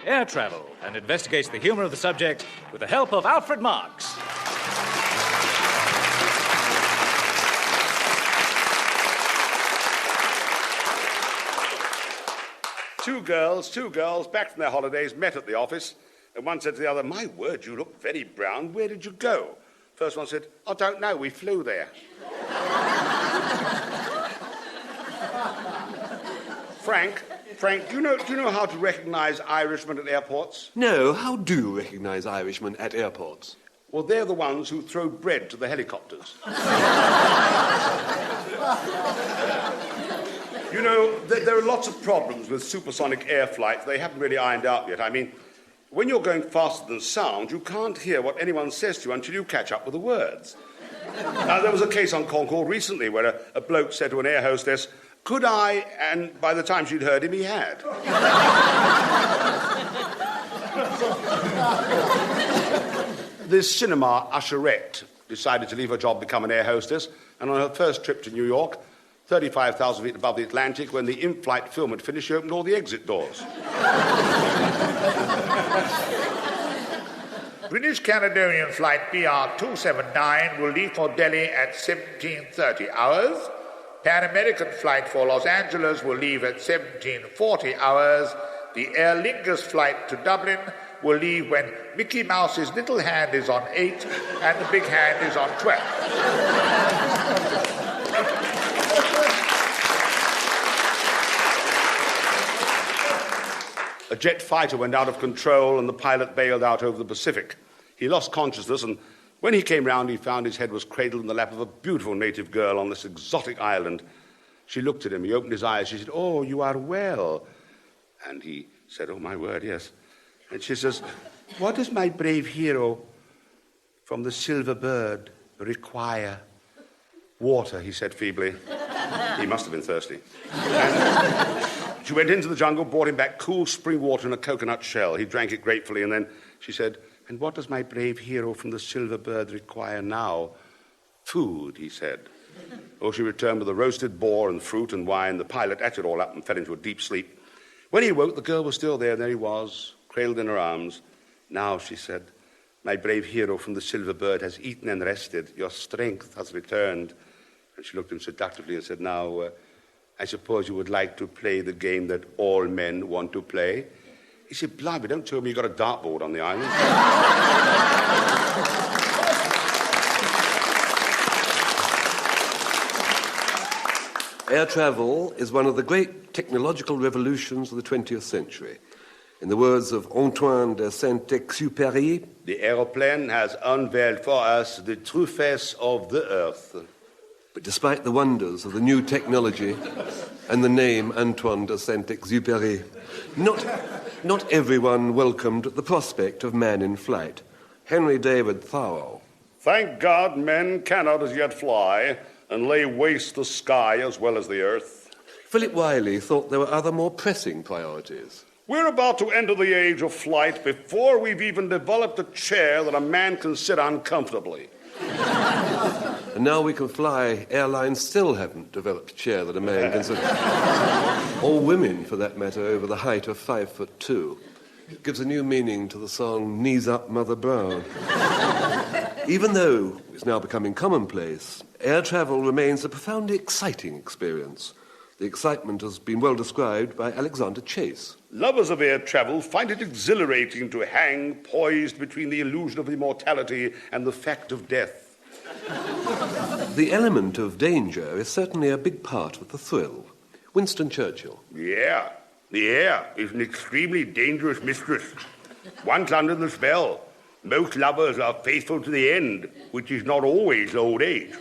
Air travel and investigates the humour of the subject with the help of Alfred Marks. Two girls, back from their holidays, met at the office, and one said to the other, "My word, you look very brown. Where did you go?" First one said, "I don't know, we flew there." Frank, do you know how to recognise Irishmen at airports? No, how do you recognise Irishmen at airports? Well, they're the ones who throw bread to the helicopters. You know, there are lots of problems with supersonic air flight they haven't really ironed out yet. I mean, when you're going faster than sound, you can't hear what anyone says to you until you catch up with the words. Now, there was a case on Concorde recently where a bloke said to an air hostess, "Could I?" And by the time she'd heard him, he had. This cinema usherette decided to leave her job, become an air hostess, and on her first trip to New York, 35,000 feet above the Atlantic, when the in-flight film had finished, she opened all the exit doors. British Caledonian flight BR279 will leave for Delhi at 17:30 hours. Pan American flight for Los Angeles will leave at 17:40 hours. The Aer Lingus flight to Dublin will leave when Mickey Mouse's little hand is on 8 and the big hand is on 12. A jet fighter went out of control and the pilot bailed out over the Pacific. He lost consciousness, and when he came round, he found his head was cradled in the lap of a beautiful native girl on this exotic island. She looked at him. He opened his eyes. She said, "Oh, you are well." And he said, "Oh, my word, yes." And she says, "What does my brave hero from the Silver Bird require?" "Water," he said feebly. He must have been thirsty. And she went into the jungle, brought him back cool spring water in a coconut shell. He drank it gratefully, and then she said, "And what does my brave hero from the Silver Bird require now?" "Food," he said. Oh, she returned with a roasted boar and fruit and wine. The pilot ate it all up and fell into a deep sleep. When he woke, the girl was still there, and there he was, cradled in her arms. "Now," she said, "my brave hero from the Silver Bird has eaten and rested. Your strength has returned." And she looked at him seductively and said, "Now, I suppose you would like to play the game that all men want to play?" He said, "Blimey, don't tell me you got a dartboard on the island." Air travel is one of the great technological revolutions of the 20th century. In the words of Antoine de Saint-Exupéry, "The aeroplane has unveiled for us the true face of the earth." But despite the wonders of the new technology and the name Antoine de Saint-Exupéry, not everyone welcomed the prospect of man in flight. Henry David Thoreau. "Thank God men cannot as yet fly and lay waste the sky as well as the earth." Philip Wiley thought there were other more pressing priorities. "We're about to enter the age of flight before we've even developed a chair that a man can sit on comfortably." And now we can fly, airlines still haven't developed a chair that a man can sit on. Or women, for that matter, over the height of 5'2". It gives a new meaning to the song "Knees Up, Mother Brown." Even though it's now becoming commonplace, air travel remains a profoundly exciting experience. The excitement has been well described by Alexander Chase. "Lovers of air travel find it exhilarating to hang poised between the illusion of immortality and the fact of death." The element of danger is certainly a big part of the thrill. Winston Churchill. "Yeah, the air is an extremely dangerous mistress. Once under the spell, most lovers are faithful to the end, which is not always old age."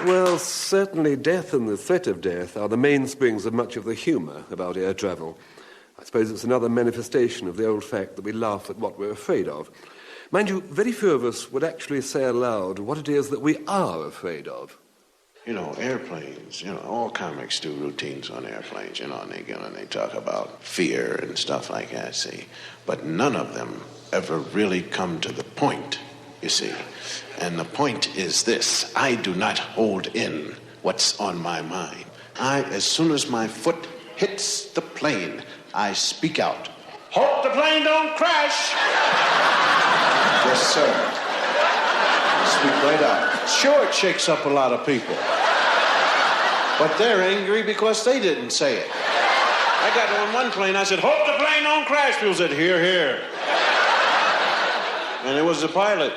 Well, certainly death and the threat of death are the mainsprings of much of the humour about air travel. I suppose it's another manifestation of the old fact that we laugh at what we're afraid of. Mind you, very few of us would actually say aloud what it is that we are afraid of. You know, airplanes, all comics do routines on airplanes, and they talk about fear and stuff like that, see. But none of them ever really come to the point, you see. And the point is this: I do not hold in what's on my mind. As soon as my foot hits the plane, I speak out. Hope the plane don't crash! Yes, sir. Speak right out. Sure, it shakes up a lot of people. But they're angry because they didn't say it. I got on one plane, I said, hope the plane don't crash. People said, hear, hear. And it was the pilot.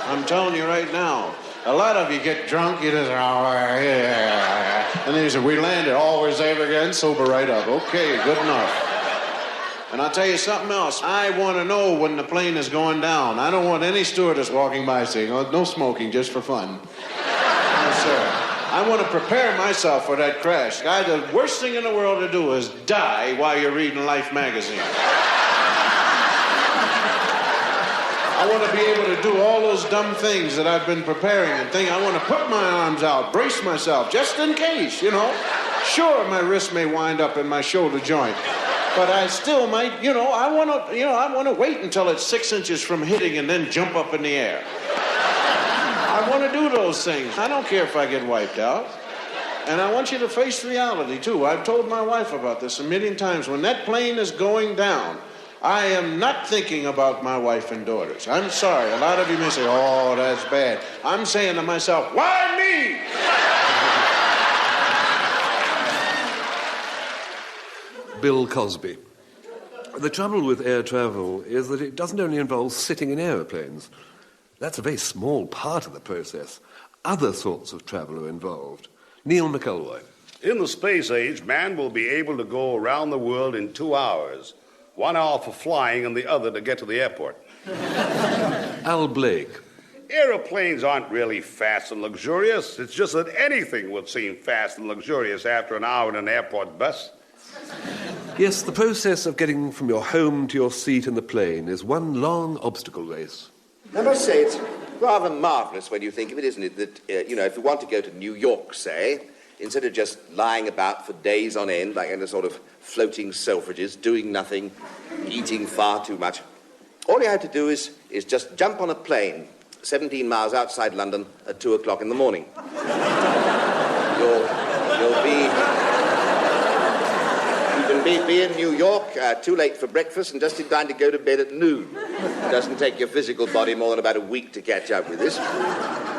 I'm telling you right now, a lot of you get drunk, you just, and then you say, we landed, always ever again, sober right up. Okay, good enough. And I'll tell you something else. I want to know when the plane is going down. I don't want any stewardess walking by saying, oh, no smoking, just for fun. No, sir. I want to prepare myself for that crash. Guy, the worst thing in the world to do is die while you're reading Life magazine. I want to be able to do all those dumb things that I've been preparing and think. I want to put my arms out, brace myself, just in case, you know. Sure, my wrist may wind up in my shoulder joint, but I still might, I want to wait until it's 6 inches from hitting and then jump up in the air. I want to do those things. I don't care if I get wiped out. And I want you to face reality, too. I've told my wife about this a million times. When that plane is going down, I am not thinking about my wife and daughters. I'm sorry. A lot of you may say, oh, that's bad. I'm saying to myself, why me? Bill Cosby. The trouble with air travel is that it doesn't only involve sitting in aeroplanes. That's a very small part of the process. Other sorts of travel are involved. Neil McElroy. In the space age, man will be able to go around the world in 2 hours. 1 hour for flying and the other to get to the airport. Al Blake. Aeroplanes aren't really fast and luxurious. It's just that anything would seem fast and luxurious after an hour in an airport bus. Yes, the process of getting from your home to your seat in the plane is one long obstacle race. I must say, it's rather marvellous when you think of it, isn't it, that, if you want to go to New York, say, instead of just lying about for days on end, like in a sort of floating Selfridges, doing nothing, eating far too much, all you have to do is just jump on a plane 17 miles outside London at 2 o'clock in the morning. You can be in New York too late for breakfast and just in time to go to bed at noon. It doesn't take your physical body more than about a week to catch up with this.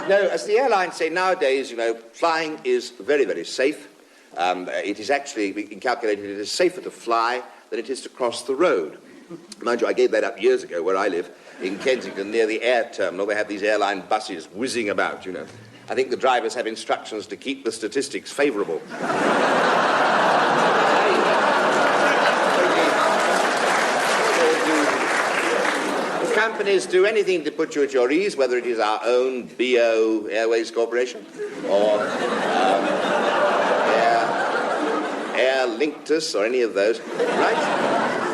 No, as the airlines say nowadays, flying is very, very safe. It is actually, we can calculate it is safer to fly than it is to cross the road. Mind you, I gave that up years ago where I live, in Kensington, near the air terminal. They have these airline buses whizzing about, I think the drivers have instructions to keep the statistics favourable. Companies do anything to put you at your ease, whether it is our own BO Airways Corporation or Air Linctus or any of those,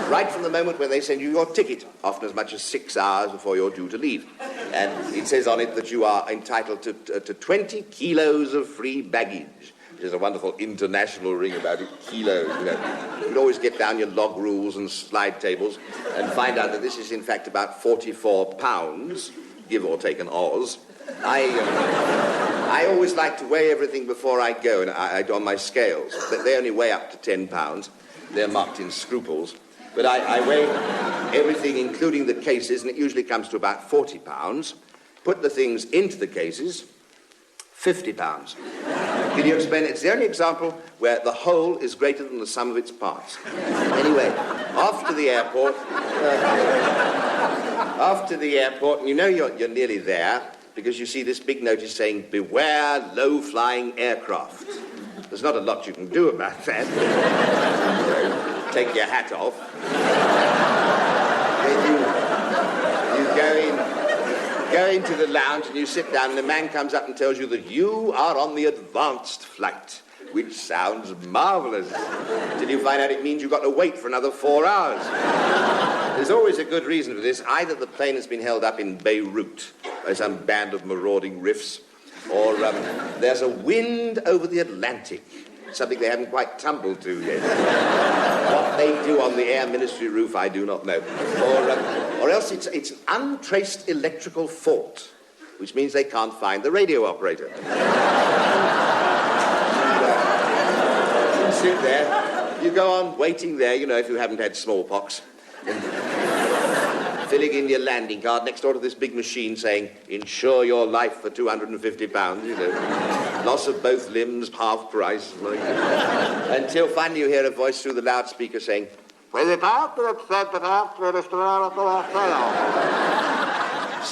right from the moment when they send you your ticket, often as much as 6 hours before you're due to leave. And it says on it that you are entitled to 20 kilos of free baggage, which is a wonderful international ring about it, kilos, You can always get down your log rules and slide tables and find out that this is, in fact, about 44 pounds, give or take an Oz. I always like to weigh everything before I go, and I do on my scales. They only weigh up to 10 pounds. They're marked in scruples. But I weigh everything, including the cases, and it usually comes to about 40 pounds. Put the things into the cases, 50 pounds. Can you explain it? It's the only example where the whole is greater than the sum of its parts. Anyway, off to the airport. And you're nearly there because you see this big notice saying, beware low-flying aircraft. There's not a lot you can do about that. Take your hat off. Then you go into the lounge and you sit down and the man comes up and tells you that you are on the advanced flight, which sounds marvellous, until you find out it means you've got to wait for another 4 hours. There's always a good reason for this. Either the plane has been held up in Beirut by some band of marauding riffs, or there's a wind over the Atlantic, something they haven't quite tumbled to yet. What they do on the Air Ministry roof, I do not know. Or Or else it's an untraced electrical fault, which means they can't find the radio operator. You sit there, you go on waiting there, if you haven't had smallpox, filling in your landing card next door to this big machine saying, insure your life for £250, loss of both limbs, half price. Until finally you hear a voice through the loudspeaker saying, so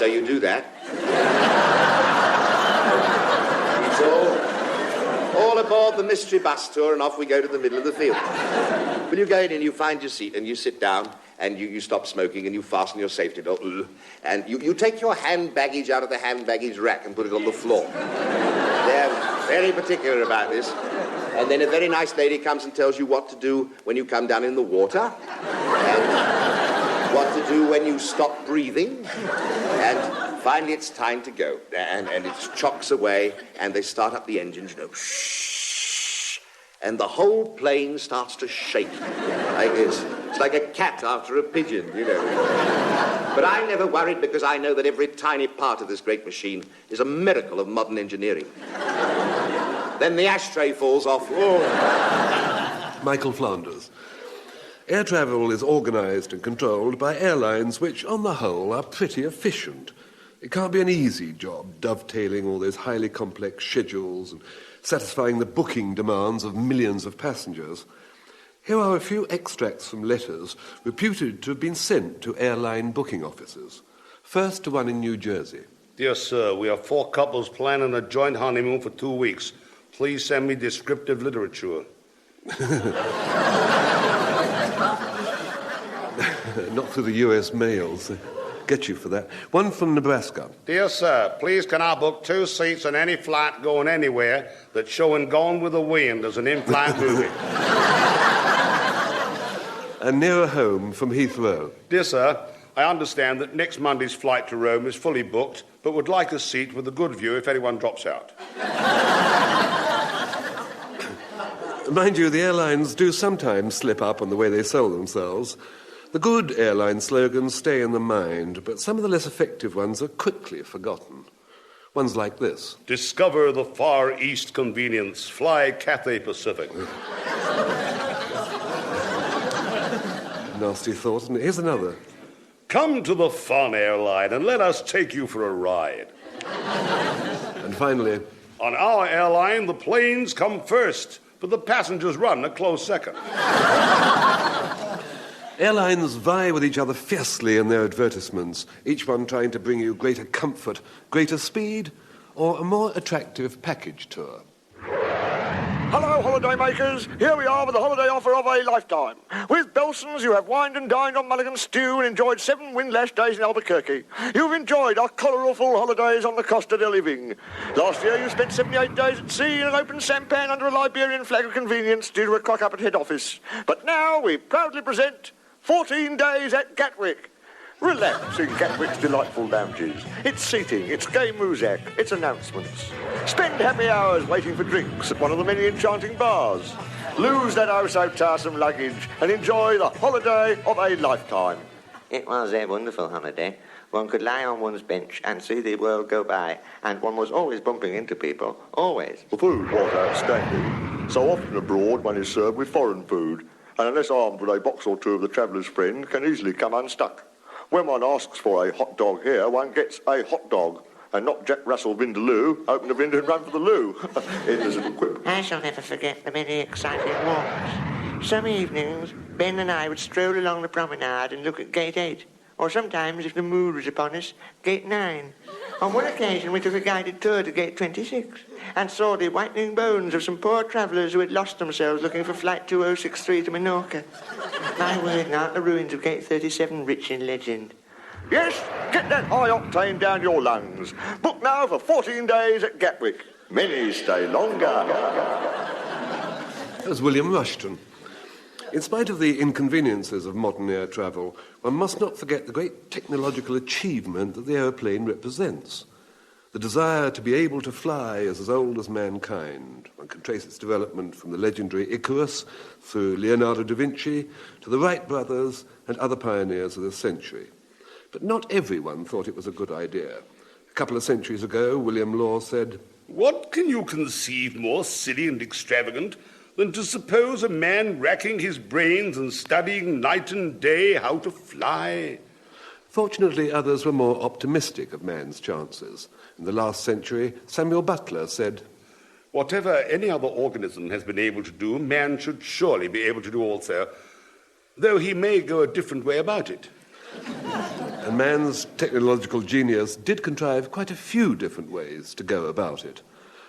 you do that. It's all aboard the mystery bus tour, and off we go to the middle of the field. Well, you go in and you find your seat, and you sit down, and you stop smoking, and you fasten your safety belt, and you take your hand baggage out of the hand baggage rack and put it on the floor. They're very particular about this. And then a very nice lady comes and tells you what to do when you come down in the water, and what to do when you stop breathing, and finally it's time to go. And it chocks away, and they start up the engines, shh, and the whole plane starts to shake like this. It's like a cat after a pigeon, But I never worried because I know that every tiny part of this great machine is a miracle of modern engineering. Then the ashtray falls off. Oh. Michael Flanders. Air travel is organised and controlled by airlines which, on the whole, are pretty efficient. It can't be an easy job, dovetailing all those highly complex schedules and satisfying the booking demands of millions of passengers. Here are a few extracts from letters reputed to have been sent to airline booking offices. First to one in New Jersey. Dear sir, we are 4 couples planning a joint honeymoon for 2 weeks. Please send me descriptive literature. Not through the U.S. mails. Get you for that. One from Nebraska. Dear sir, please can I book 2 seats on any flight going anywhere that's showing Gone with the Wind as an in-flight movie? And nearer home from Heathrow. Dear sir, I understand that next Monday's flight to Rome is fully booked, but would like a seat with a good view if anyone drops out. Mind you, the airlines do sometimes slip up on the way they sell themselves. The good airline slogans stay in the mind, but some of the less effective ones are quickly forgotten. Ones like this. Discover the Far East convenience. Fly Cathay Pacific. Nasty thought, isn't it? Here's another. Come to the Fun Airline and let us take you for a ride. And finally... On our airline, the planes come first, but the passengers run a close second. Airlines vie with each other fiercely in their advertisements, each one trying to bring you greater comfort, greater speed, or a more attractive package tour. Hello, holiday makers. Here we are with the holiday offer of a lifetime. With Belson's, you have wined and dined on Mulligan stew and enjoyed 7 windlash days in Albuquerque. You've enjoyed our colourful holidays on the Costa del Living. Last year, you spent 78 days at sea in an open sampan under a Liberian flag of convenience due to a cock-up at head office. But now we proudly present 14 days at Gatwick. Relax in Gatwick's delightful lounges. It's seating, it's gay music, it's announcements. Spend happy hours waiting for drinks at one of the many enchanting bars. Lose that oh-so-tiresome luggage and enjoy the holiday of a lifetime. It was a wonderful holiday. One could lie on one's bench and see the world go by, and one was always bumping into people, always. The food was outstanding. So often abroad one is served with foreign food, and unless armed with a box or two of the traveller's friend, can easily come unstuck. When one asks for a hot dog here, one gets a hot dog, and not Jack Russell Vindaloo, open the window and run for the loo. It is a quip. I shall never forget the many exciting walks. Some evenings, Ben and I would stroll along the promenade and look at Gate 8, or sometimes, if the mood was upon us, Gate 9. On one occasion, we took a guided tour to Gate 26 and saw the whitening bones of some poor travellers who had lost themselves looking for Flight 2063 to Minorca. My word, now, the ruins of Gate 37 rich in legend. Yes, get that high octane down your lungs. Book now for 14 days at Gatwick. Many stay longer. That was William Rushton. In spite of the inconveniences of modern air travel, one must not forget the great technological achievement that the aeroplane represents. The desire to be able to fly is as old as mankind. One can trace its development from the legendary Icarus through Leonardo da Vinci to the Wright brothers and other pioneers of the century. But not everyone thought it was a good idea. A couple of centuries ago, William Law said, "What can you conceive more silly and extravagant than to suppose a man racking his brains and studying night and day how to fly?" Fortunately, others were more optimistic of man's chances. In the last century, Samuel Butler said, "Whatever any other organism has been able to do, man should surely be able to do also, though he may go a different way about it." And man's technological genius did contrive quite a few different ways to go about it.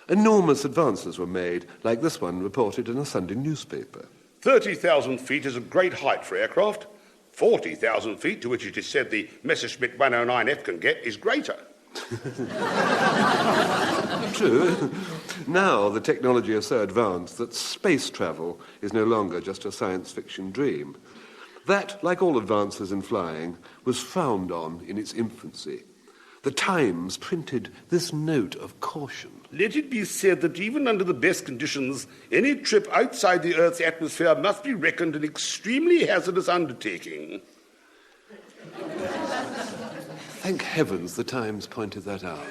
Enormous advances were made, like this one reported in a Sunday newspaper. 30,000 feet is a great height for aircraft. 40,000 feet, to which it is said the Messerschmitt 109F can get, is greater. True. Now the technology is so advanced that space travel is no longer just a science fiction dream. That, like all advances in flying, was frowned on in its infancy. The Times printed this note of caution. "Let it be said that even under the best conditions, any trip outside the Earth's atmosphere must be reckoned an extremely hazardous undertaking." Thank heavens the Times pointed that out.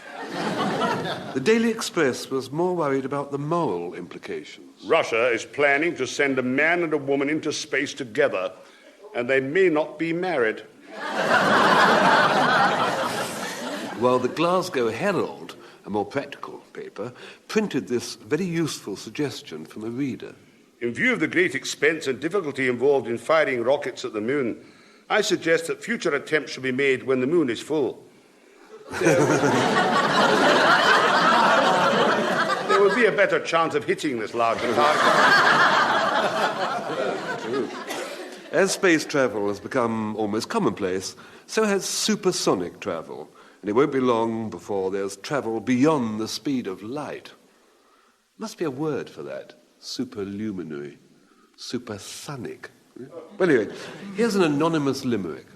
The Daily Express was more worried about the moral implications. "Russia is planning to send a man and a woman into space together, and they may not be married." While the Glasgow Herald, a more practical paper, printed this very useful suggestion from a reader. "In view of the great expense and difficulty involved in firing rockets at the moon, I suggest that future attempts should be made when the moon is full. There would be a better chance of hitting this larger target." As space travel has become almost commonplace, so has supersonic travel. And it won't be long before there's travel beyond the speed of light. Must be a word for that. Superluminary. Supersonic. Well, anyway, here's an anonymous limerick.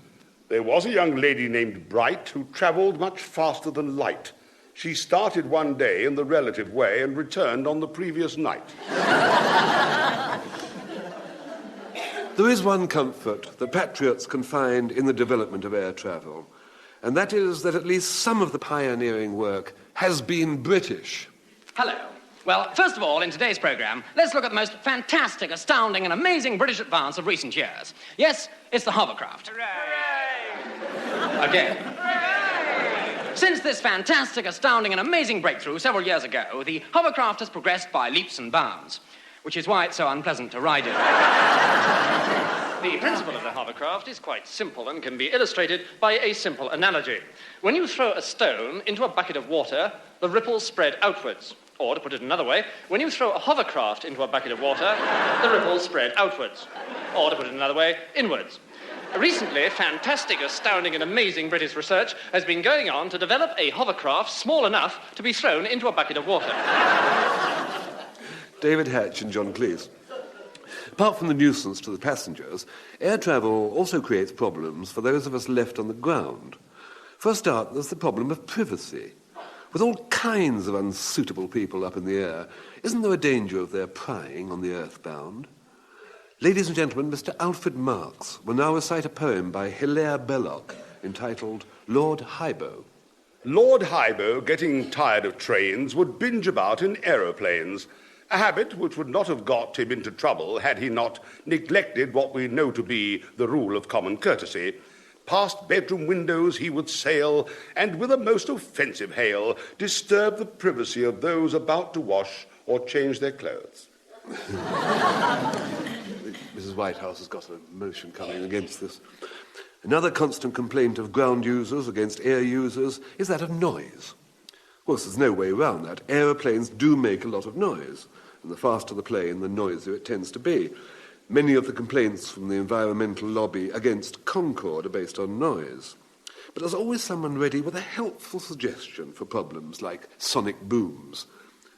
"There was a young lady named Bright who travelled much faster than light. She started one day in the relative way and returned on the previous night." There is one comfort that patriots can find in the development of air travel, and that is that at least some of the pioneering work has been British. Hello. Well, first of all, in today's programme, let's look at the most fantastic, astounding and amazing British advance of recent years. Yes, it's the hovercraft. Hooray! Again. Hooray! Since this fantastic, astounding and amazing breakthrough several years ago, the hovercraft has progressed by leaps and bounds, which is why it's so unpleasant to ride in. The principle of the hovercraft is quite simple and can be illustrated by a simple analogy. When you throw a stone into a bucket of water, the ripples spread outwards. Or, to put it another way, when you throw a hovercraft into a bucket of water, the ripples spread outwards. Or, to put it another way, inwards. Recently, fantastic, astounding and amazing British research has been going on to develop a hovercraft small enough to be thrown into a bucket of water. David Hatch and John Cleese. Apart from the nuisance to the passengers, air travel also creates problems for those of us left on the ground. For a start, there's the problem of privacy. With all kinds of unsuitable people up in the air, isn't there a danger of their prying on the earthbound? Ladies and gentlemen, Mr. Alfred Marks will now recite a poem by Hilaire Belloc entitled Lord Highbow. Lord Highbow, getting tired of trains, would binge about in aeroplanes, a habit which would not have got him into trouble had he not neglected what we know to be the rule of common courtesy. Past bedroom windows he would sail, and with a most offensive hail disturb the privacy of those about to wash or change their clothes. Mrs. Whitehouse has got a motion coming against this. Another constant complaint of ground users against air users is that of noise. Of course, there's no way around that. Aeroplanes do make a lot of noise, and the faster the plane, the noisier it tends to be. Many of the complaints from the environmental lobby against Concorde are based on noise. But there's always someone ready with a helpful suggestion for problems like sonic booms.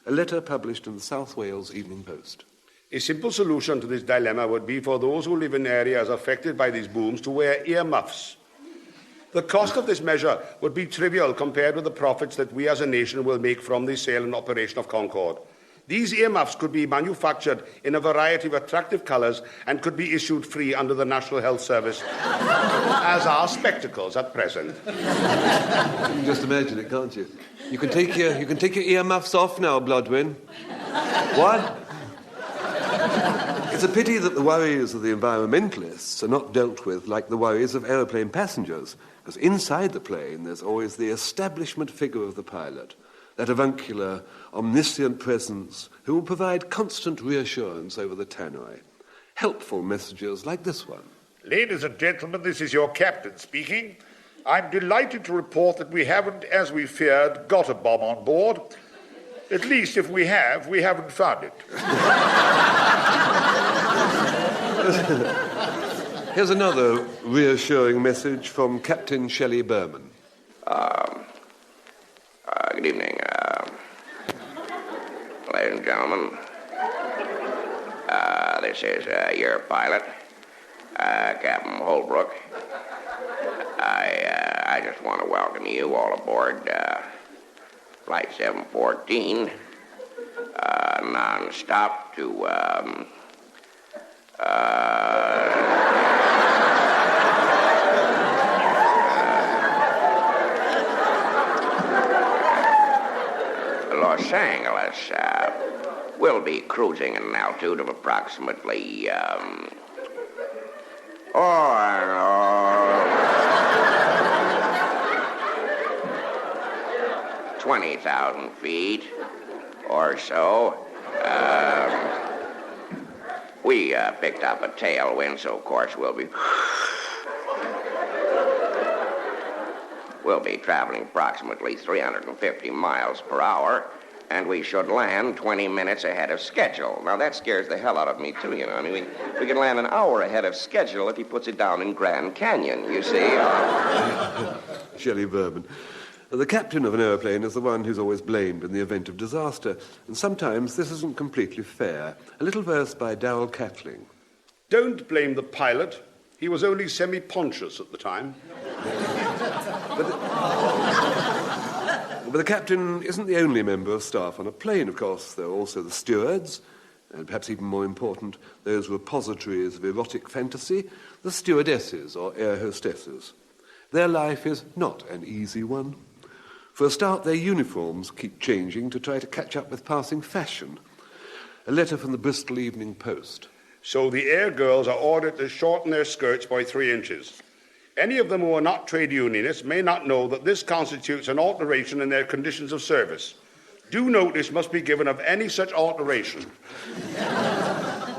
A letter published in the South Wales Evening Post. A simple solution to this dilemma would be for those who live in areas affected by these booms to wear earmuffs. The cost of this measure would be trivial compared with the profits that we as a nation will make from the sale and operation of Concorde. These earmuffs could be manufactured in a variety of attractive colours and could be issued free under the National Health Service, as are spectacles at present. You can just imagine it, can't you? You can take your earmuffs off now, Blodwyn. What? It's a pity that the worries of the environmentalists are not dealt with like the worries of aeroplane passengers, because inside the plane there's always the establishment figure of the pilot, that avuncular, omniscient presence who will provide constant reassurance over the tannoy. Helpful messages like this one. Ladies and gentlemen, this is your captain speaking. I'm delighted to report that we haven't, as we feared, got a bomb on board. At least if we have, we haven't found it. Here's another reassuring message from Captain Shelley Berman. Good evening, ladies and gentlemen. This is your pilot, Captain Holbrook. I just want to welcome you all aboard Flight 714, non-stop to Los Angeles. We'll be cruising at an altitude of approximately 20,000 feet or so. We picked up a tailwind, so of course we'll be traveling approximately 350 miles per hour, and we should land 20 minutes ahead of schedule. Now, that scares the hell out of me, too, you know. I mean, we can land an hour ahead of schedule if he puts it down in Grand Canyon, you see. Shelley Berman. The captain of an aeroplane is the one who's always blamed in the event of disaster, and sometimes this isn't completely fair. A little verse by Darrell Catling. Don't blame the pilot. He was only semi-conscious at the time. But the captain isn't the only member of staff on a plane, of course. There are also the stewards, and perhaps even more important, those repositories of erotic fantasy, the stewardesses or air hostesses. Their life is not an easy one. For a start, their uniforms keep changing to try to catch up with passing fashion. A letter from the Bristol Evening Post. So the air girls are ordered to shorten their skirts by 3 inches. Any of them who are not trade unionists may not know that this constitutes an alteration in their conditions of service. Due notice must be given of any such alteration.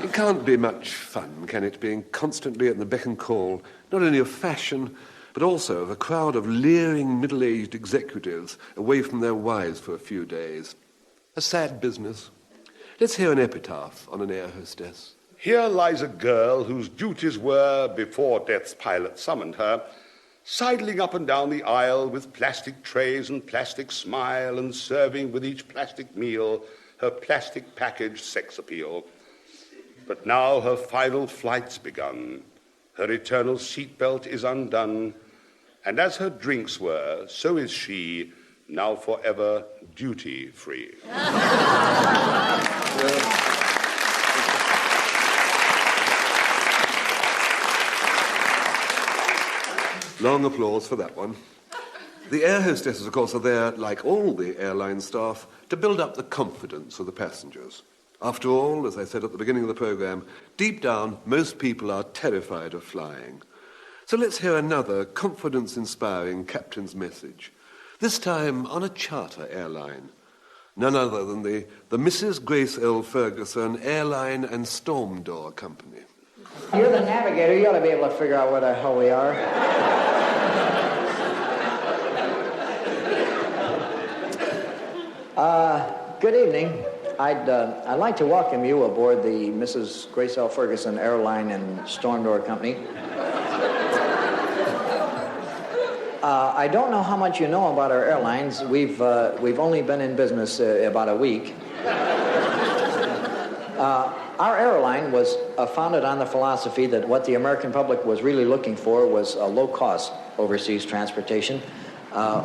It can't be much fun, can it, being constantly at the beck and call, not only of fashion, but also of a crowd of leering middle-aged executives away from their wives for a few days. A sad business. Let's hear an epitaph on an air hostess. Here lies a girl whose duties were, before death's pilot summoned her, sidling up and down the aisle with plastic trays and plastic smile, and serving with each plastic meal her plastic packaged sex appeal. But now her final flight's begun. Her eternal seatbelt is undone, and as her drinks were, so is she, now forever duty-free. Long applause for that one. The air hostesses, of course, are there, like all the airline staff, to build up the confidence of the passengers. After all, as I said at the beginning of the programme, deep down, most people are terrified of flying. So let's hear another confidence-inspiring captain's message, this time on a charter airline. None other than the Mrs. Grace L. Ferguson Airline and Storm Door Company. You're the navigator. You ought to be able to figure out where the hell we are. Good evening. I'd like to welcome you aboard the Mrs. Grace L. Ferguson Airline and Storm Door Company. I don't know how much you know about our airlines. We've only been in business about a week. Our airline was founded on the philosophy that what the American public was really looking for was low-cost overseas transportation.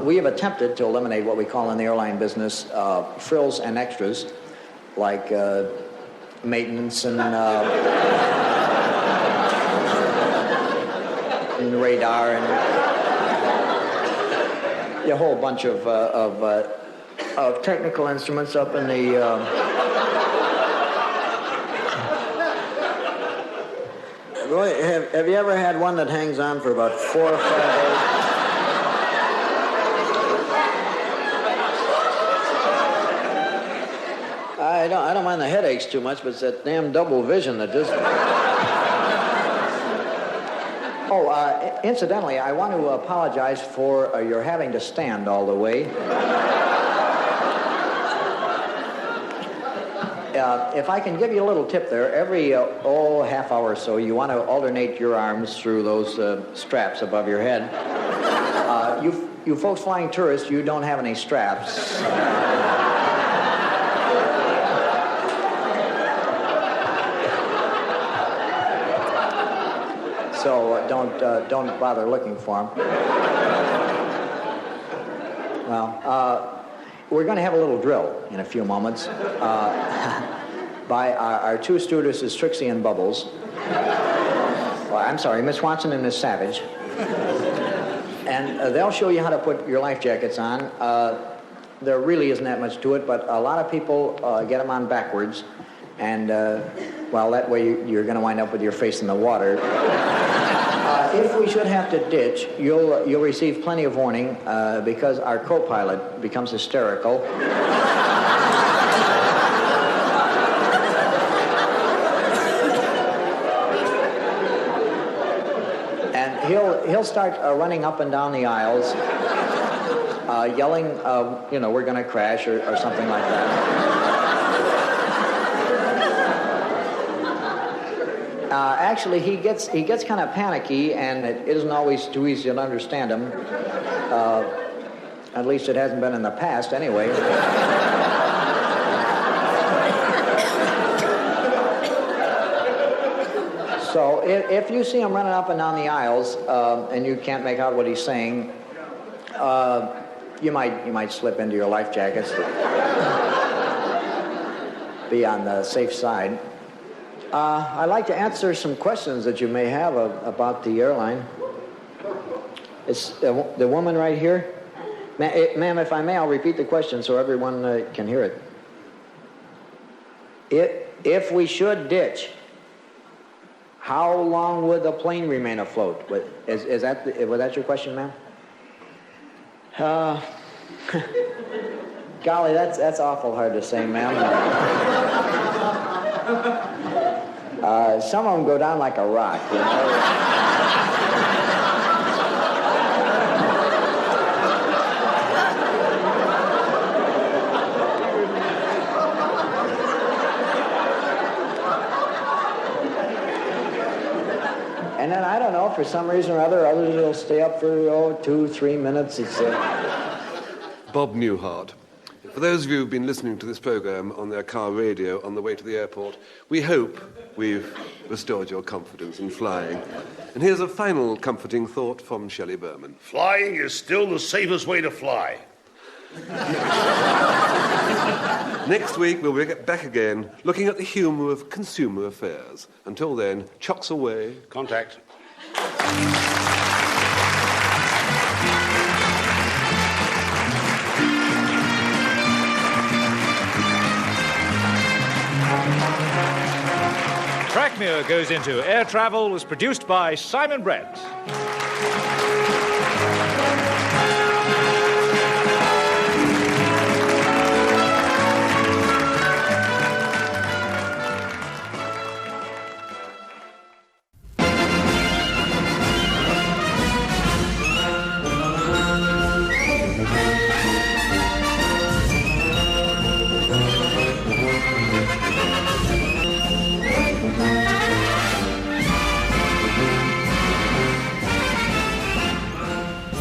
We have attempted to eliminate what we call in the airline business frills and extras. like maintenance and radar and a whole bunch of technical instruments up in the. Roy, have you ever had one that hangs on for about 4 or 5 days? I don't mind the headaches too much, but it's that damn double vision that just. Oh, incidentally, I want to apologize for your having to stand all the way. If I can give you a little tip there, every half hour or so, you want to alternate your arms through those straps above your head. You folks flying tourists, you don't have any straps. So don't bother looking for them. Well, we're going to have a little drill in a few moments by our two stewardesses, Trixie and Bubbles. Well, I'm sorry, Miss Watson and Miss Savage. And they'll show you how to put your life jackets on. There really isn't that much to it, but a lot of people get them on backwards. And, well, that way you're going to wind up with your face in the water. If we should have to ditch, you'll receive plenty of warning because our co-pilot becomes hysterical. And he'll start running up and down the aisles, yelling, we're going to crash or something like that. Actually, he gets kind of panicky, and it isn't always too easy to understand him. At least it hasn't been in the past, anyway. So if you see him running up and down the aisles, and you can't make out what he's saying, you might slip into your life jackets. Be on the safe side. I'd like to answer some questions that you may have about the airline. It's the woman right here. Ma'am, if I may, I'll repeat the question so everyone can hear it. If we should ditch, how long would the plane remain afloat? Was that your question, ma'am? Golly, that's awful hard to say, ma'am. Some of them go down like a rock, you know. And then, I don't know, for some reason or other, others will stay up for 2-3 minutes. It's Bob Newhart. For those of you who've been listening to this program on their car radio on the way to the airport, we hope we've restored your confidence in flying. And here's a final comforting thought from Shelley Berman. Flying is still the safest way to fly. Next week, we'll be back again, looking at the humour of consumer affairs. Until then, chocks away. Contact. Muir Goes Into Air Travel was produced by Simon Brett.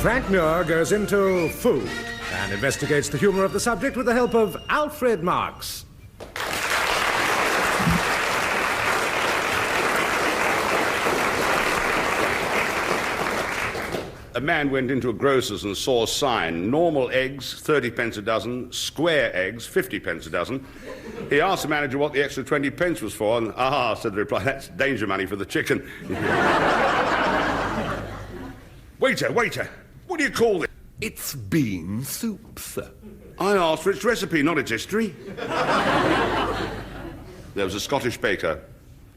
Frank Muir goes into food and investigates the humour of the subject with the help of Alfred Marks. A man went into a grocer's and saw a sign, normal eggs, 30 pence a dozen, square eggs, 50 pence a dozen. He asked the manager what the extra 20 pence was for, and, said the reply, that's danger money for the chicken. Waiter, what do you call it? It's bean soup, sir. I asked for its recipe, not its history. There was a Scottish baker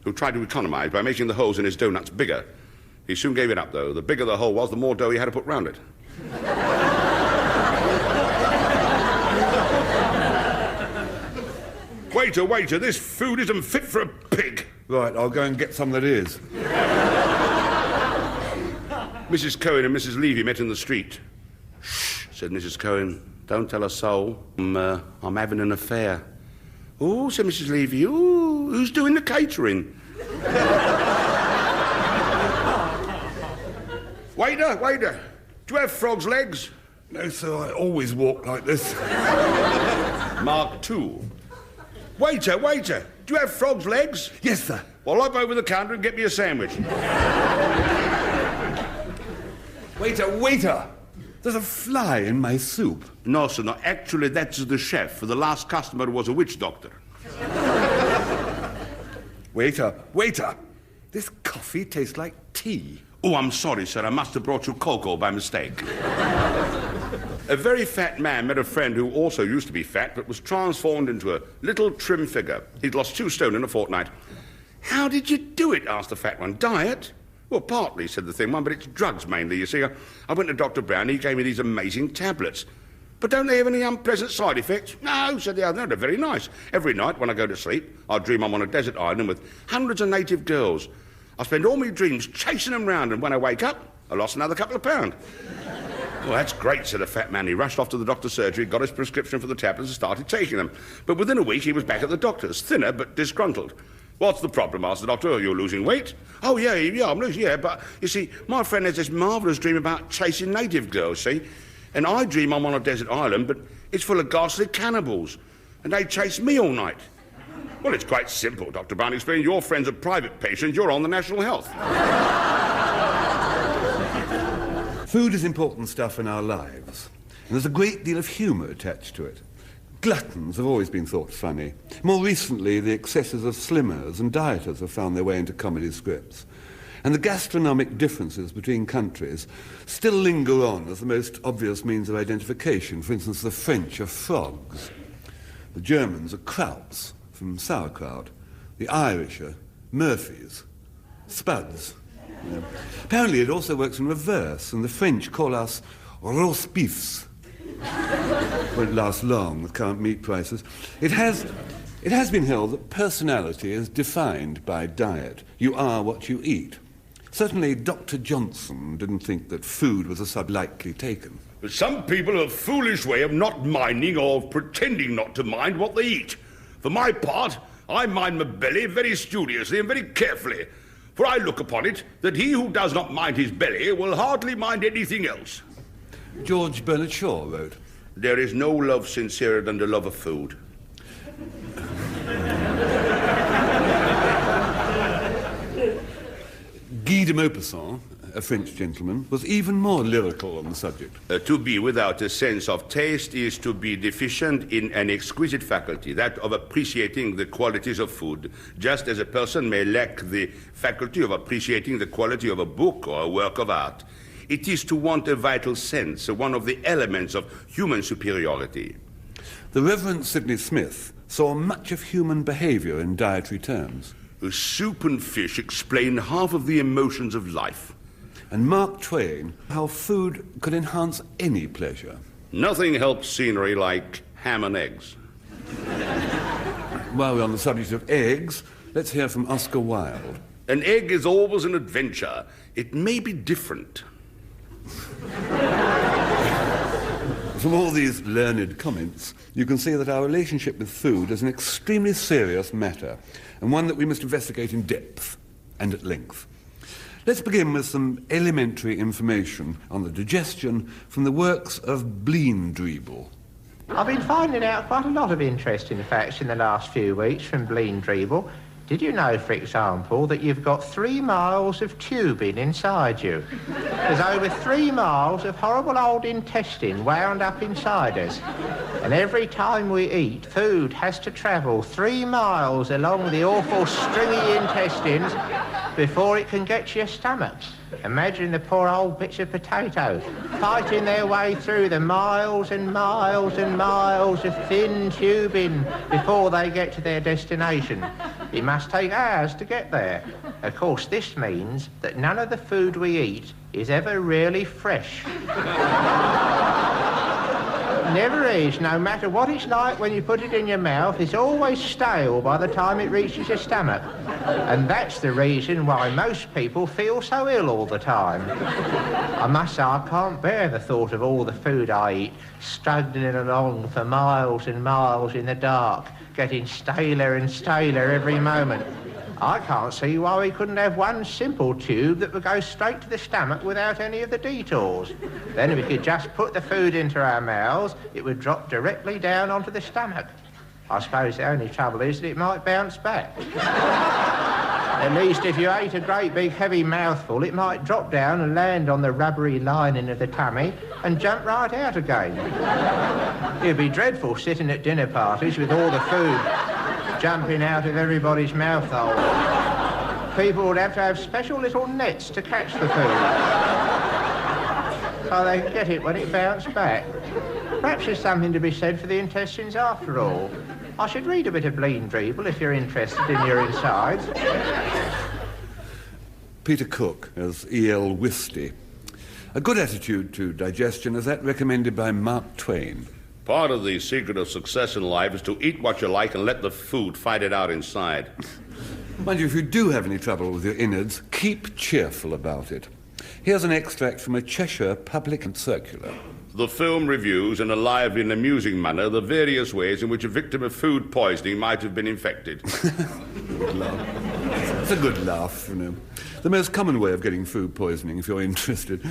who tried to economise by making the holes in his doughnuts bigger. He soon gave it up, though. The bigger the hole was, the more dough he had to put round it. Waiter, this food isn't fit for a pig. Right, I'll go and get some that is. Mrs. Cohen and Mrs. Levy met in the street. Shh, said Mrs. Cohen. Don't tell a soul. I'm having an affair. Oh, said Mrs. Levy. Oh, who's doing the catering? Waiter, do you have frog's legs? No, sir, I always walk like this. Mark 2. Waiter, do you have frog's legs? Yes, sir. Well, hop over the counter and get me a sandwich. Waiter, there's a fly in my soup. No, sir, no. Actually, that's the chef. For the last customer was a witch doctor. Waiter, this coffee tastes like tea. Oh, I'm sorry, sir. I must have brought you cocoa by mistake. A very fat man met a friend who also used to be fat, but was transformed into a little trim figure. He'd lost 2 stone in a fortnight. How did you do it? Asked the fat one. Diet? Well, partly, said the thin one, but it's drugs mainly, you see. I went to Dr. Brown, he gave me these amazing tablets. But don't they have any unpleasant side effects? No, said the other. No, they're very nice. Every night when I go to sleep, I dream I'm on a desert island with hundreds of native girls. I spend all my dreams chasing them round, and when I wake up, I lost another couple of pounds. Well, that's great, said the fat man. He rushed off to the doctor's surgery, got his prescription for the tablets and started taking them. But within a week, he was back at the doctor's, thinner but disgruntled. What's the problem? Asked the doctor. Oh, you're losing weight? Oh, yeah, I'm losing, yeah. But, you see, my friend has this marvellous dream about chasing native girls, see? And I dream I'm on a desert island, but it's full of ghastly cannibals. And they chase me all night. Well, it's quite simple, Dr. Brown explained. Your friend's a private patient, you're on the National Health. Food is important stuff in our lives, and there's a great deal of humour attached to it. Gluttons have always been thought funny. More recently, the excesses of slimmers and dieters have found their way into comedy scripts. And the gastronomic differences between countries still linger on as the most obvious means of identification. For instance, the French are frogs. The Germans are krauts, from sauerkraut. The Irish are Murphys, spuds. Apparently it also works in reverse, and the French call us roast beefs. Won't last long with current meat prices. It has been held that personality is defined by diet. You are what you eat. Certainly Dr. Johnson didn't think that food was a sub lightly taken. But some people have a foolish way of not minding or pretending not to mind what they eat. For my part, I mind my belly very studiously and very carefully. For I look upon it that he who does not mind his belly will hardly mind anything else. George Bernard Shaw wrote, "There is no love sincerer than the love of food." Guy de Maupassant, a French gentleman, was even more lyrical on the subject. To be without a sense of taste is to be deficient in an exquisite faculty, that of appreciating the qualities of food, just as a person may lack the faculty of appreciating the quality of a book or a work of art. It is to want a vital sense, one of the elements of human superiority. The Reverend Sidney Smith saw much of human behaviour in dietary terms. Soup and fish explain half of the emotions of life. And Mark Twain, how food could enhance any pleasure. Nothing helps scenery like ham and eggs. While we're on the subject of eggs, let's hear from Oscar Wilde. An egg is always an adventure. It may be different. From all these learned comments, you can see that our relationship with food is an extremely serious matter, and one that we must investigate in depth and at length. Let's begin with some elementary information on the digestion from the works of Bleendriebel. I've been finding out quite a lot of interesting facts in the last few weeks from Bleendriebel. Did you know, for example, that you've got 3 miles of tubing inside you? There's over 3 miles of horrible old intestine wound up inside us. And every time we eat, food has to travel 3 miles along the awful stringy intestines before it can get to your stomach. Imagine the poor old bits of potato fighting their way through the miles and miles and miles of thin tubing before they get to their destination. It must take hours to get there. Of course, this means that none of the food we eat is ever really fresh. Never is, no matter what it's like when you put it in your mouth, it's always stale by the time it reaches your stomach. And that's the reason why most people feel so ill all the time. I must say, I can't bear the thought of all the food I eat, struggling along for miles and miles in the dark, getting staler and staler every moment. I can't see why we couldn't have one simple tube that would go straight to the stomach without any of the detours. Then if we could just put the food into our mouths, it would drop directly down onto the stomach. I suppose the only trouble is that it might bounce back. At least if you ate a great big heavy mouthful, it might drop down and land on the rubbery lining of the tummy and jump right out again. It'd be dreadful sitting at dinner parties with all the food jumping out of everybody's mouth hole. People would have to have special little nets to catch the food, so they can get it when it bounced back. Perhaps there's something to be said for the intestines after all. I should read a bit of Bleendreeble if you're interested in your insides. Peter Cook as E.L. Whisty. A good attitude to digestion is that recommended by Mark Twain. Part of the secret of success in life is to eat what you like and let the food fight it out inside. Mind you, if you do have any trouble with your innards, keep cheerful about it. Here's an extract from a Cheshire Public and Circular. The film reviews in a lively and amusing manner the various ways in which a victim of food poisoning might have been infected. Good laugh. It's a good laugh, you know. The most common way of getting food poisoning, if you're interested, I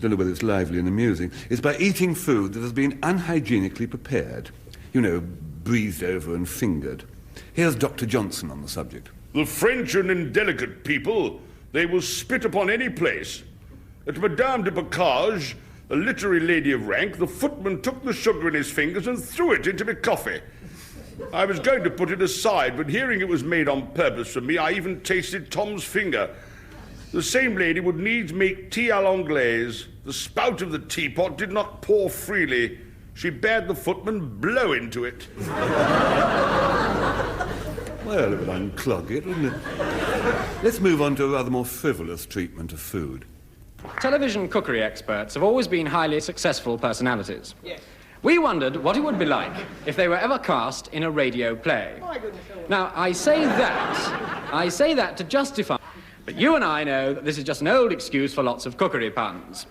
don't know whether it's lively and amusing, is by eating food that has been unhygienically prepared. You know, breathed over and fingered. Here's Dr. Johnson on the subject. The French are an indelicate people. They will spit upon any place. At Madame de Bocage, a literary lady of rank, the footman took the sugar in his fingers and threw it into my coffee. I was going to put it aside, but hearing it was made on purpose for me, I even tasted Tom's finger. The same lady would needs make tea à l'anglaise. The spout of the teapot did not pour freely. She bade the footman blow into it. Well, it would unclog it, wouldn't it? Let's move on to a rather more frivolous treatment of food. Television cookery experts have always been highly successful personalities. Yes. We wondered what it would be like if they were ever cast in a radio play. Now, I say that to justify... But you and I know that this is just an old excuse for lots of cookery puns.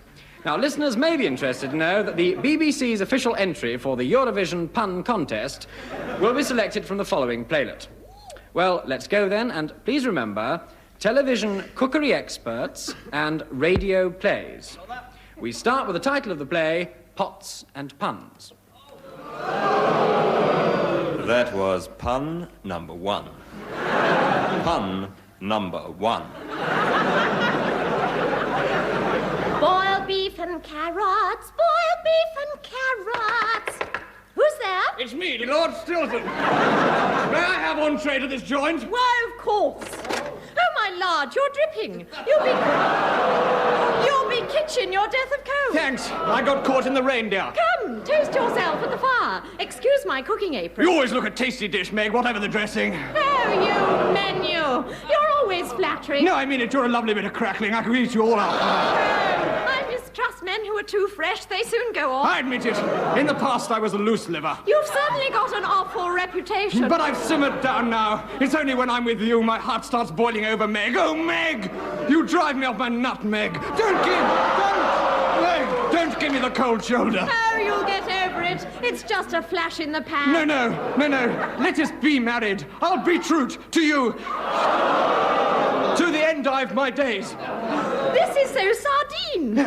Now, listeners may be interested to know that the BBC's official entry for the Eurovision Pun Contest will be selected from the following playlet. Well, let's go then, and please remember, television cookery experts and radio plays. We start with the title of the play, Pots and Puns. That was pun number 1. Pun number 1. Boiled beef and carrots, boiled beef and carrots. Who's there? It's me, Lord Stilton. May I have entree to this joint? Why, of course. Oh, my lord, you're dripping. You'll be kitchen your death of cold. Thanks. I got caught in the reindeer. Come, toast yourself at the fire. Excuse my cooking apron. You always look a tasty dish, Meg, whatever the dressing. Oh, you menu. You're always flattering. No, I mean it. You're a lovely bit of crackling. I could eat you all up. I mistrust men who are too fresh. They soon go off. I admit it. In the past, I was a loose liver. You've certainly got an awful reputation. But I've simmered down now. It's only when I'm with you my heart starts boiling over, Meg. Oh, Meg! You drive me off my nut, Meg. Don't give me the cold shoulder. Oh, you'll get over it. It's just a flash in the pan. No. Let us be married. I'll be true to you. To the end of my days. This is so sardine.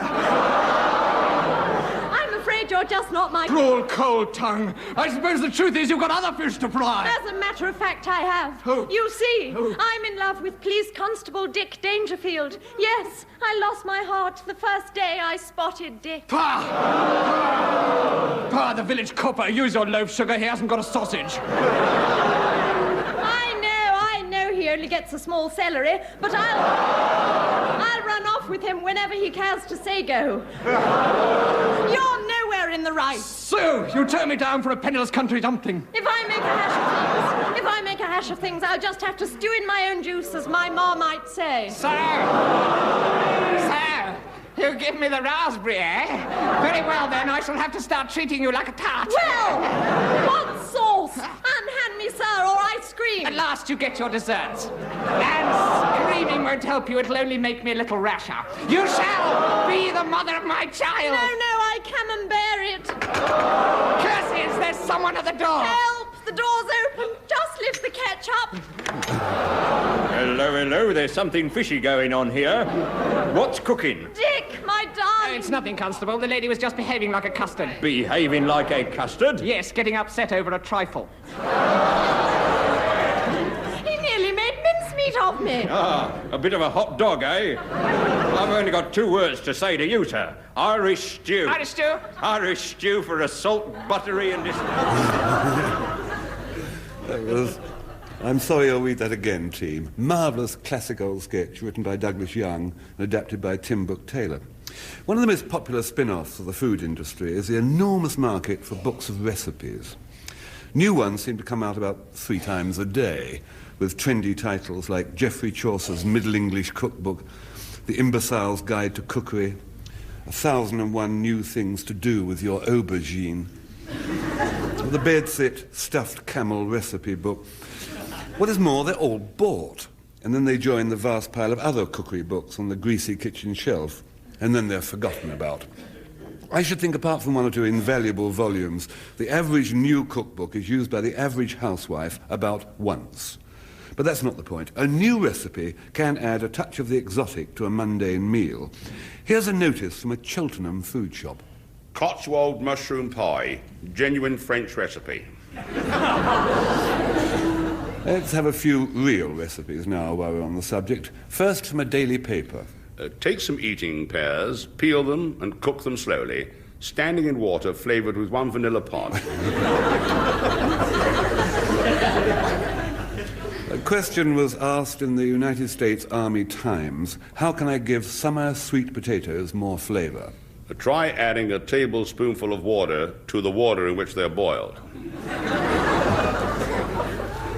I'm afraid your you're just not my... Cruel cold tongue. I suppose the truth is you've got other fish to fry. As a matter of fact, I have. Who? You see, Who? I'm in love with Police Constable Dick Dangerfield. Yes, I lost my heart the first day I spotted Dick. Pa, the village copper. Use your loaf sugar. He hasn't got a sausage. I know he only gets a small celery, but I'll run off with him whenever he cares to say go. You're nowhere in the right. So, you turn me down for a penniless country dumpling. If I make a hash of things, I'll just have to stew in my own juice, as my ma might say. Sir, you give me the raspberry, eh? Very well, then, I shall have to start treating you like a tart. Well, what sauce? And hand me, sir, or I scream. At last you get your desserts. And screaming won't help you, it'll only make me a little rasher. You shall be the mother of my child. No, I can bear it. Curses, there's someone at the door. Help, the door's open. Just lift the ketchup. Hello, there's something fishy going on here. What's cooking? Dick, my darling. It's nothing, Constable. The lady was just behaving like a custard. Behaving like a custard? Yes, getting upset over a trifle. He nearly made mincemeat of me. Ah, a bit of a hot dog, eh? I've only got 2 words to say to you, sir. Irish stew. Irish stew? Irish stew for a salt, buttery and... I'm sorry I'll read that again, team. Marvellous classic old sketch written by Douglas Young and adapted by Tim Brooke-Taylor. One of the most popular spin-offs of the food industry is the enormous market for books of recipes. New ones seem to come out about 3 times a day, with trendy titles like Geoffrey Chaucer's Middle English Cookbook, The Imbecile's Guide to Cookery, 1001 New Things to Do with Your Aubergine, the Bedsit Stuffed Camel Recipe Book. What is more, they're all bought, and then they join the vast pile of other cookery books on the greasy kitchen shelf, and then they're forgotten about. I should think, apart from 1 or 2 invaluable volumes, the average new cookbook is used by the average housewife about once. But that's not the point. A new recipe can add a touch of the exotic to a mundane meal. Here's a notice from a Cheltenham food shop. Cotswold mushroom pie, genuine French recipe. Let's have a few real recipes now while we're on the subject. First, from a daily paper. Take some eating pears, peel them and cook them slowly, standing in water flavoured with 1 vanilla pod. A question was asked in the United States Army Times, how can I give summer sweet potatoes more flavour? Try adding a tablespoonful of water to the water in which they're boiled.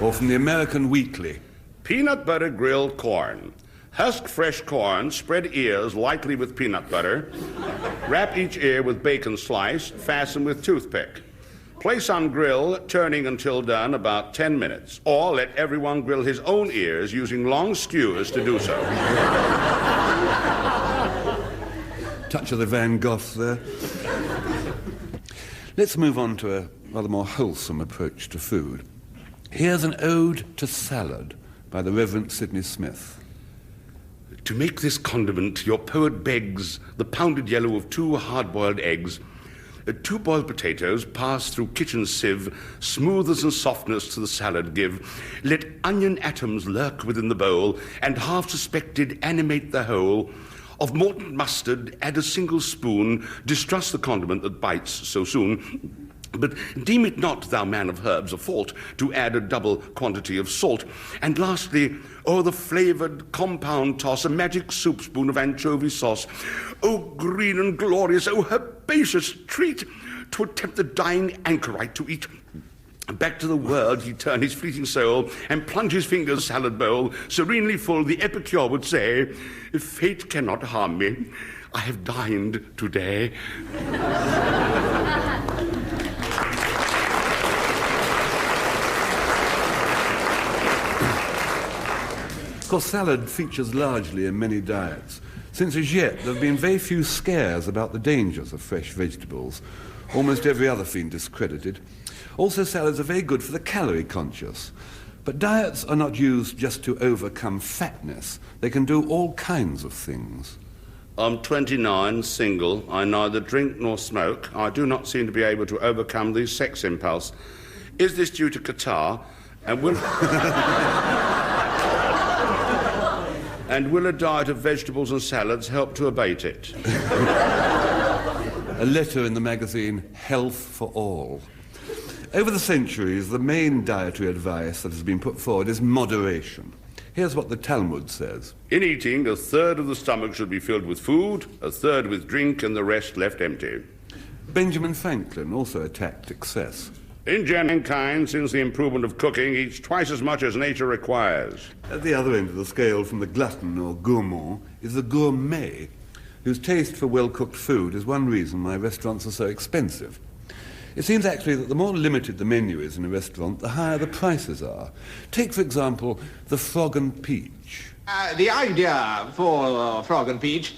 Or from the American Weekly. Peanut butter grilled corn. Husk fresh corn, spread ears lightly with peanut butter, wrap each ear with bacon slice, fasten with toothpick. Place on grill, turning until done, about 10 minutes. Or let everyone grill his own ears using long skewers to do so. Touch of the Van Goghs there. Let's move on to a rather more wholesome approach to food. Here's an ode to salad by the Reverend Sidney Smith. To make this condiment, your poet begs the pounded yellow of 2 hard-boiled eggs, 2 boiled potatoes passed through kitchen sieve, smoothness and softness to the salad give. Let onion atoms lurk within the bowl, and half suspected animate the whole. Of Morton mustard, add a single spoon. Distrust the condiment that bites so soon. But deem it not, thou man of herbs, a fault to add a double quantity of salt. And lastly, o'er the flavoured compound toss a magic soup spoon of anchovy sauce. O green and glorious, O herbaceous treat, to attempt the dying anchorite to eat. Back to the world he'd turn his fleeting soul and plunge his fingers salad bowl. Serenely full, the epicure would say, if fate cannot harm me, I have dined today. Of course, salad features largely in many diets, since as yet there have been very few scares about the dangers of fresh vegetables. Almost every other thing discredited. Also, salads are very good for the calorie conscious. But diets are not used just to overcome fatness. They can do all kinds of things. I'm 29, single. I neither drink nor smoke. I do not seem to be able to overcome the sex impulse. Is this due to catarrh? And will... and will a diet of vegetables and salads help to abate it? A letter in the magazine Health for All. Over the centuries, the main dietary advice that has been put forward is moderation. Here's what the Talmud says. In eating, a third of the stomach should be filled with food, a third with drink, and the rest left empty. Benjamin Franklin also attacked excess. In mankind, since the improvement of cooking, eats twice as much as nature requires. At the other end of the scale from the glutton or gourmand is the gourmet, whose taste for well-cooked food is one reason why restaurants are so expensive. It seems actually that the more limited the menu is in a restaurant, the higher the prices are. Take, for example, the frog and peach. The idea for frog and peach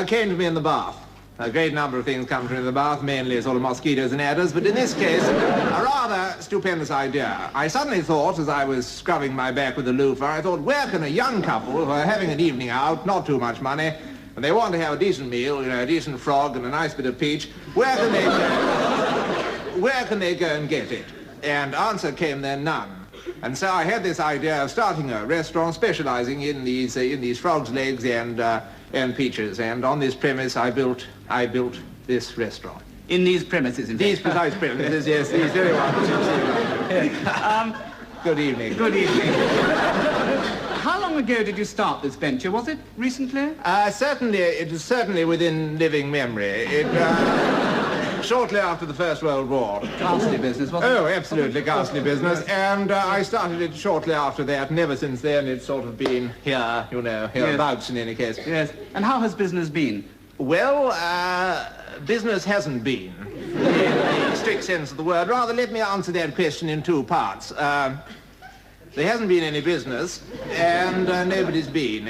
came to me in the bath. A great number of things come to me in the bath, mainly sort of mosquitoes and adders, but in this case, a rather stupendous idea. I suddenly thought, as I was scrubbing my back with a loofah, I thought, where can a young couple who are having an evening out, not too much money, and they want to have a decent meal, you know, a decent frog and a nice bit of peach, where can they go? Where can they go and get it? And answer came then, none. And so I had this idea of starting a restaurant specializing in these frogs' legs and peaches. And on this premise, I built this restaurant. In these premises, in these precise premises, yes, these very ones. Good evening. Good evening. How long ago did you start this venture? Was it recently? It was certainly within living memory. Shortly after the First World War. Ghastly business, wasn't it? Oh, absolutely ghastly business. And I started it shortly after that, and ever since then it's sort of been here, you know, hereabouts in any case. Yes. And how has business been? Well, business hasn't been, in the strict sense of the word. Rather, let me answer that question in two parts. There hasn't been any business, and nobody's been.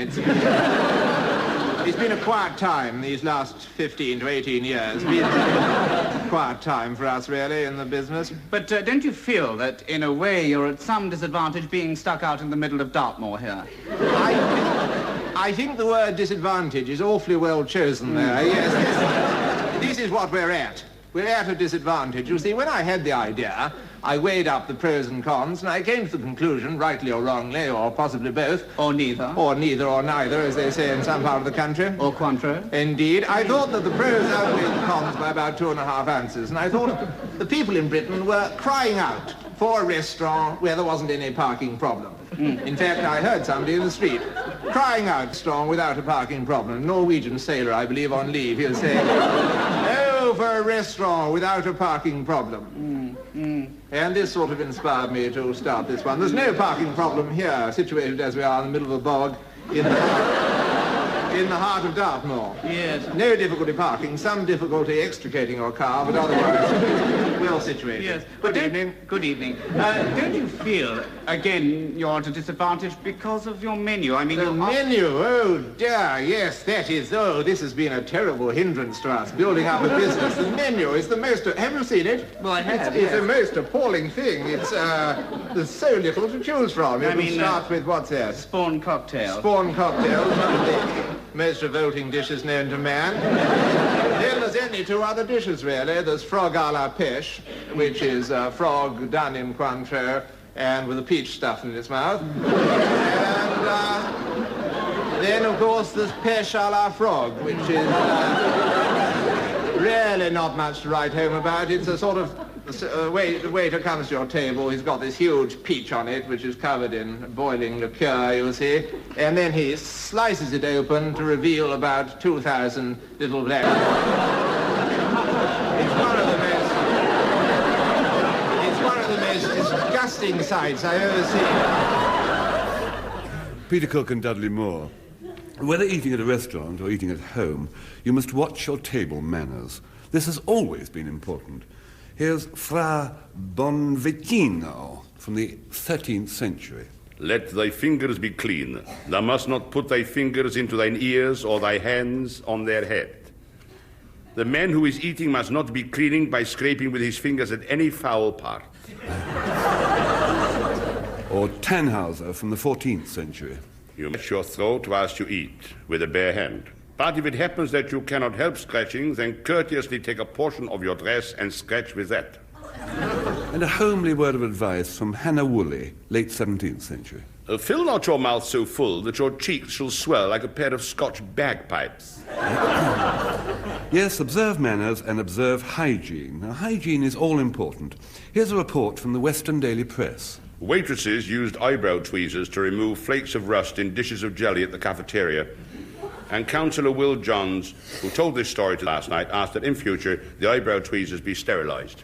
It's been a quiet time these last 15 to 18 years. It's been a quiet time for us, really, in the business. But don't you feel that, in a way, you're at some disadvantage being stuck out in the middle of Dartmoor here? I think the word disadvantage is awfully well chosen there, yes. This is what we're at. We're at a disadvantage. You see, when I had the idea, I weighed up the pros and cons, and I came to the conclusion, rightly or wrongly, or possibly both. Or neither. Or neither or neither, as they say in some part of the country. Or quantro. Indeed. I thought that the pros outweighed the cons by about 2.5 ounces, and I thought the people in Britain were crying out for a restaurant where there wasn't any parking problem. In fact, I heard somebody in the street crying out strong without a parking problem. A Norwegian sailor, I believe, on leave. He was saying, "Oh, for a restaurant without a parking problem." And this sort of inspired me to start this one. There's no parking problem here, situated as we are in the middle of a bog in the heart of Dartmoor. Yes. No difficulty parking, some difficulty extricating your car, but otherwise well situated. Yes. Good evening. Good evening. Don't you feel, again, you're at a disadvantage because of your menu? I mean, the menu, oh dear, yes, that is, this has been a terrible hindrance to us, building up a business. The menu is the most, have you seen it? Well, I have, It's the most appalling thing. It's, there's so little to choose from. You can start with, what's that? Spawn cocktail. Spawn cocktail, one of the most revolting dishes known to man. Then there's only two other dishes, really. There's frog à la pêche, which is frog done in Cointreau and with a peach stuffed in its mouth. And then, of course, there's pêche à la frog, which is really not much to write home about. It's a sort of... The waiter comes to your table, he's got this huge peach on it, which is covered in boiling liqueur, you see, and then he slices it open to reveal about 2,000 little black... It's one of the most disgusting sights I've ever seen. Peter Cook and Dudley Moore. Whether eating at a restaurant or eating at home, you must watch your table manners. This has always been important. Here's Fra Bonvicino from the 13th century. Let thy fingers be clean. Thou must not put thy fingers into thine ears or thy hands on their head. The man who is eating must not be cleaning by scraping with his fingers at any foul part. Or Tannhauser from the 14th century. You match your throat whilst you eat with a bare hand. But if it happens that you cannot help scratching, then courteously take a portion of your dress and scratch with that. And a homely word of advice from Hannah Woolley, late 17th century. Fill not your mouth so full that your cheeks shall swell like a pair of Scotch bagpipes. Yes, observe manners and observe hygiene. Now, hygiene is all important. Here's a report from the Western Daily Press. Waitresses used eyebrow tweezers to remove flakes of rust in dishes of jelly at the cafeteria. And Councillor Will Johns, who told this story to last night, asked that in future the eyebrow tweezers be sterilised.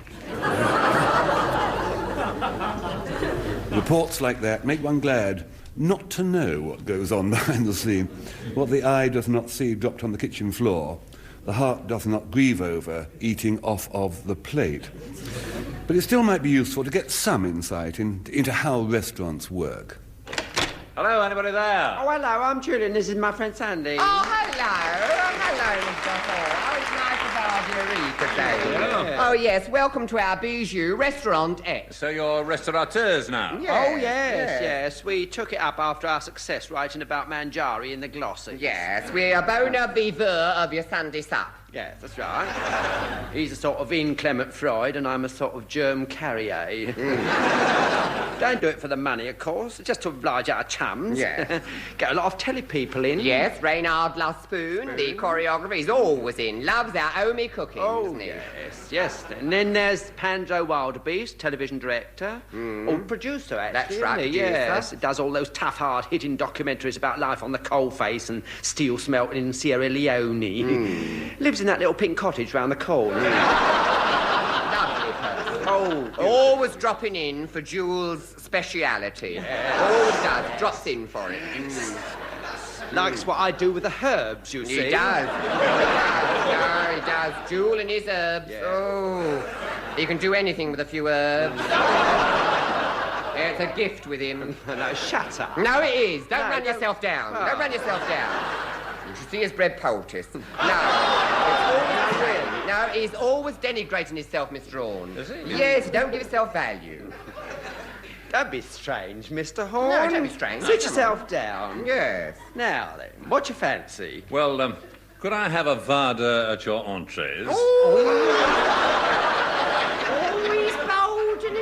Reports like that make one glad not to know what goes on behind the scene. What the eye does not see dropped on the kitchen floor, the heart does not grieve over eating off of the plate. But it still might be useful to get some insight into how restaurants work. Hello, anybody there? Oh, hello, I'm Julian. This is my friend Sandy. Oh, hello, Mr. Hall. Oh, it's nice to have you today. Yeah. Oh, yes, welcome to our bijou restaurant X. So you're restaurateurs now? Yes, Oh, yes. We took it up after our success writing about Manjari in the glossy. Yes, we're a bona viveur of your Sunday sup. Yes, that's right. He's a sort of inclement Freud and I'm a sort of germ carrier. Don't do it for the money, of course, just to oblige our chums. Yes. Get a lot of telly people in. Yes, Reynard Laspoon, the choreographer, he's always in. Loves our Omi cooking, doesn't he? Yes. And then there's Pandro Wildebeest, television director. Or producer, actually. That's right, isn't he? producer. Yes, does all those tough, hard-hitting documentaries about life on the coalface and steel smelting in Sierra Leone. Lives in that little pink cottage round the corner. Lovely person. Always dropping in for Jules' speciality. Always does, drops in for it. Likes what I do with the herbs, you see. He does. He does. Jewel and his herbs. Yeah. Oh, he can do anything with a few herbs. It's a gift with him. No, shut up. No, it is. Don't No, run don't- yourself down. Oh. Don't run yourself down. You should see his bread poultice. No, he's always denigrating himself, Mr. Horn. Is he? Yes, he don't give himself value. Don't be strange, Mr. Horn. No, don't be strange. Sit yourself down. Yes. Now then, what you fancy? Well, could I have a Vada at your entrees? Oh, he's bold, isn't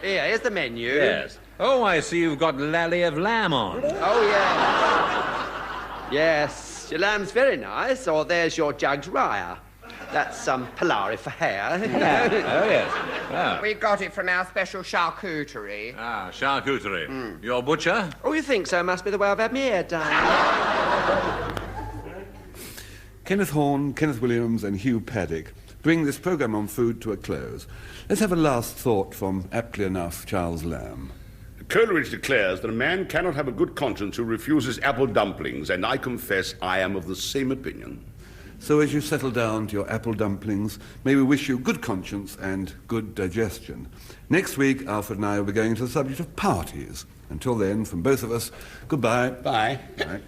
he? Here, here's the menu. Yes. Oh, I see you've got lally of lamb on. Oh, yeah. Yes, your lamb's very nice. Or there's your jugged rye. That's Polari for hair. Oh, yes. Ah. We got it from our special charcuterie. Ah, charcuterie. Your butcher? Oh, you think so? Must be the way I've had my hair done. Kenneth Horn, Kenneth Williams and Hugh Paddock bring this programme on food to a close. Let's have a last thought from, aptly enough, Charles Lamb. Coleridge declares that a man cannot have a good conscience who refuses apple dumplings, and I confess I am of the same opinion. So as you settle down to your apple dumplings, may we wish you good conscience and good digestion. Next week, Alfred and I will be going to the subject of parties. Until then, from both of us, goodbye. Bye. Bye.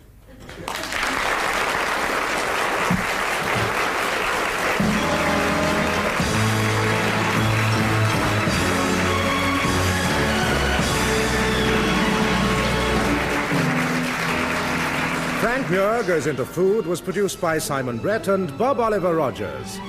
Frank Muir Goes Into Food was produced by Simon Brett and Bob Oliver Rogers.